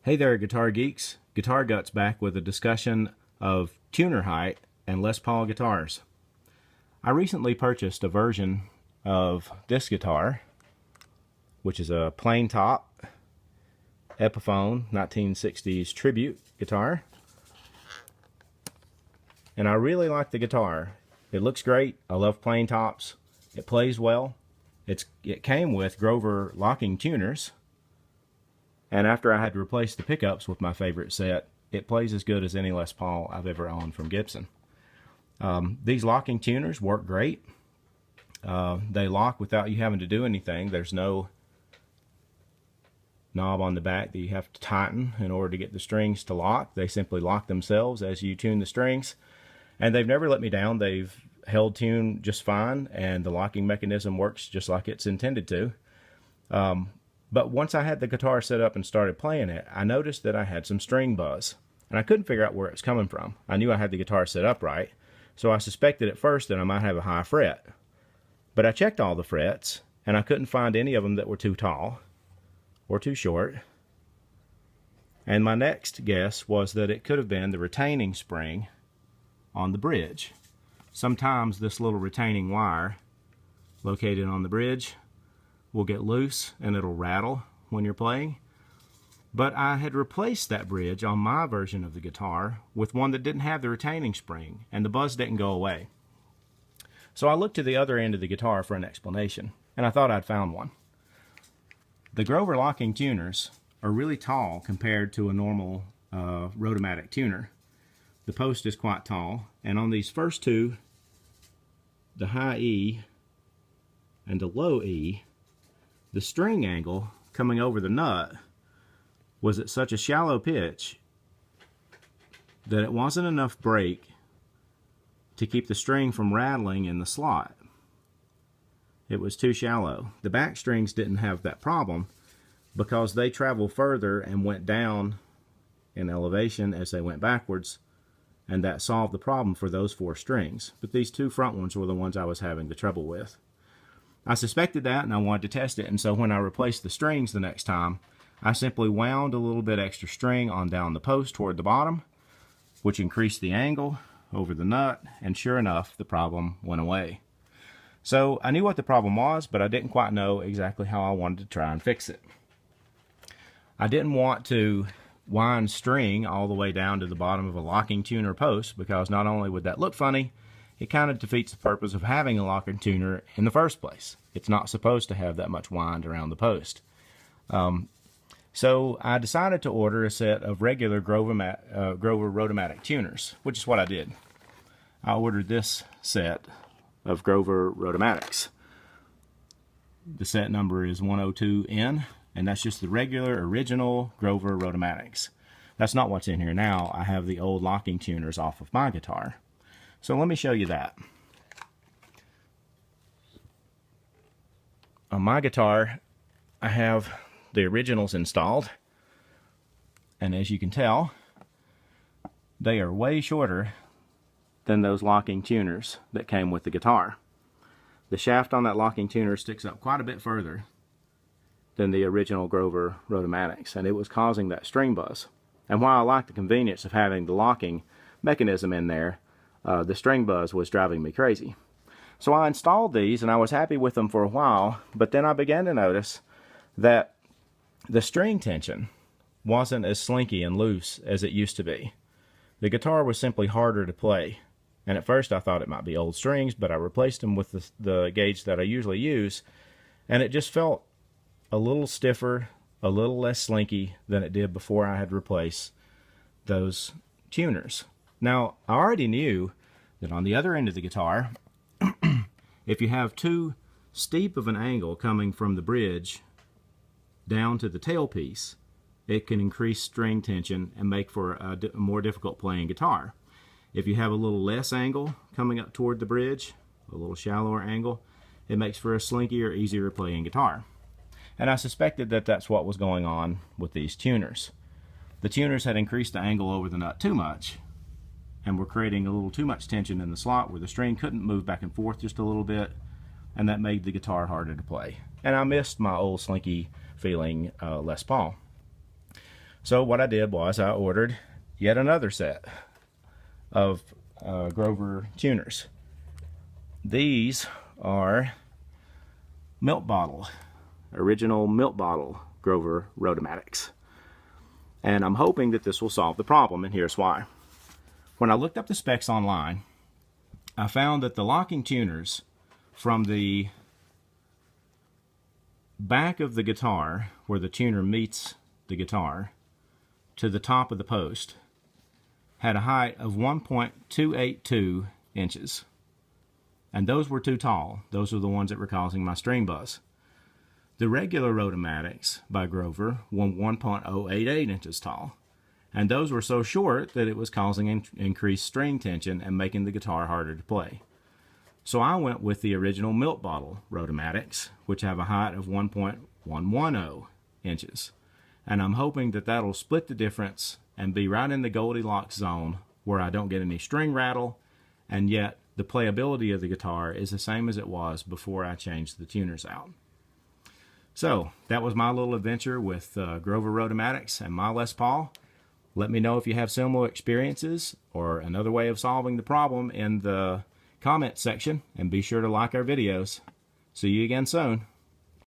Hey there, guitar geeks. Guitar Guts back with a discussion of tuner height and Les Paul guitars. I recently purchased a version of this guitar, which is a plain top Epiphone 1960s tribute guitar. And I really like the guitar. It looks great. I love plain tops. It plays well. It came with Grover locking tuners. And after I had to replace the pickups with my favorite set, it plays as good as any Les Paul I've ever owned from Gibson. These locking tuners work great. They lock without you having to do anything. There's no knob on the back that you have to tighten in order to get the strings to lock. They simply lock themselves as you tune the strings. And they've never let me down. They've held tune just fine, and the locking mechanism works just like it's intended to. But once I had the guitar set up and started playing it, I noticed that I had some string buzz. And I couldn't figure out where it was coming from. I knew I had the guitar set up right, so I suspected at first that I might have a high fret. But I checked all the frets, and I couldn't find any of them that were too tall or too short. And my next guess was that it could have been the retaining spring on the bridge. Sometimes this little retaining wire located on the bridge will get loose and it'll rattle when you're playing. But I had replaced that bridge on my version of the guitar with one that didn't have the retaining spring, and the buzz didn't go away. So I looked to the other end of the guitar for an explanation, and I thought I'd found one. The Grover locking tuners are really tall compared to a normal Rotomatic tuner. The post is quite tall, and on these first two, the high E and the low E, the string angle coming over the nut was at such a shallow pitch that it wasn't enough break to keep the string from rattling in the slot. It was too shallow. The back strings didn't have that problem because they traveled further and went down in elevation as they went backwards, and that solved the problem for those four strings. But these two front ones were the ones I was having the trouble with. I suspected that, and I wanted to test it, and so when I replaced the strings the next time, I simply wound a little bit extra string on down the post toward the bottom, which increased the angle over the nut, and sure enough, the problem went away. So I knew what the problem was, but I didn't quite know exactly how I wanted to try and fix it. I didn't want to wind string all the way down to the bottom of a locking tuner post, because not only would that look funny, it kind of defeats the purpose of having a locking tuner in the first place. It's not supposed to have that much wind around the post. So I decided to order a set of regular Grover Rotomatic tuners, which is what I did. I ordered this set of Grover Rotomatics. The set number is 102N, and that's just the regular original Grover Rotomatics. That's not what's in here now. I have the old locking tuners off of my guitar. So let me show you that. On my guitar, I have the originals installed, and as you can tell, they are way shorter than those locking tuners that came with the guitar. The shaft on that locking tuner sticks up quite a bit further than the original Grover Rotomatics, and it was causing that string buzz. And while I like the convenience of having the locking mechanism in there, the string buzz was driving me crazy. So I installed these, and I was happy with them for a while, but then I began to notice that the string tension wasn't as slinky and loose as it used to be. The guitar was simply harder to play, and at first I thought it might be old strings, but I replaced them with the gauge that I usually use, and it just felt a little stiffer, a little less slinky than it did before I had replaced those tuners. Now, I already knew that on the other end of the guitar, if you have too steep of an angle coming from the bridge down to the tailpiece, it can increase string tension and make for a more difficult playing guitar. If you have a little less angle coming up toward the bridge, a little shallower angle, it makes for a slinkier, easier playing guitar. And I suspected that that's what was going on with these tuners. The tuners had increased the angle over the nut too much, and were creating a little too much tension in the slot where the string couldn't move back and forth just a little bit, and that made the guitar harder to play. And I missed my old slinky feeling Les Paul. So what I did was I ordered yet another set of Grover tuners. These are original milk bottle Grover Rotomatics. And I'm hoping that this will solve the problem, and here's why. When I looked up the specs online, I found that the locking tuners from the back of the guitar, where the tuner meets the guitar, to the top of the post, had a height of 1.282 inches. And those were too tall. Those are the ones that were causing my string buzz. The regular Rotomatics by Grover were 1.088 inches tall. And those were so short that it was causing increased string tension and making the guitar harder to play. So I went with the original milk bottle Rotomatics, which have a height of 1.110 inches. And I'm hoping that that'll split the difference and be right in the Goldilocks zone where I don't get any string rattle, and yet the playability of the guitar is the same as it was before I changed the tuners out. So that was my little adventure with Grover Rotomatics and my Les Paul. Let me know if you have similar experiences or another way of solving the problem in the comment section, and be sure to like our videos. See you again soon.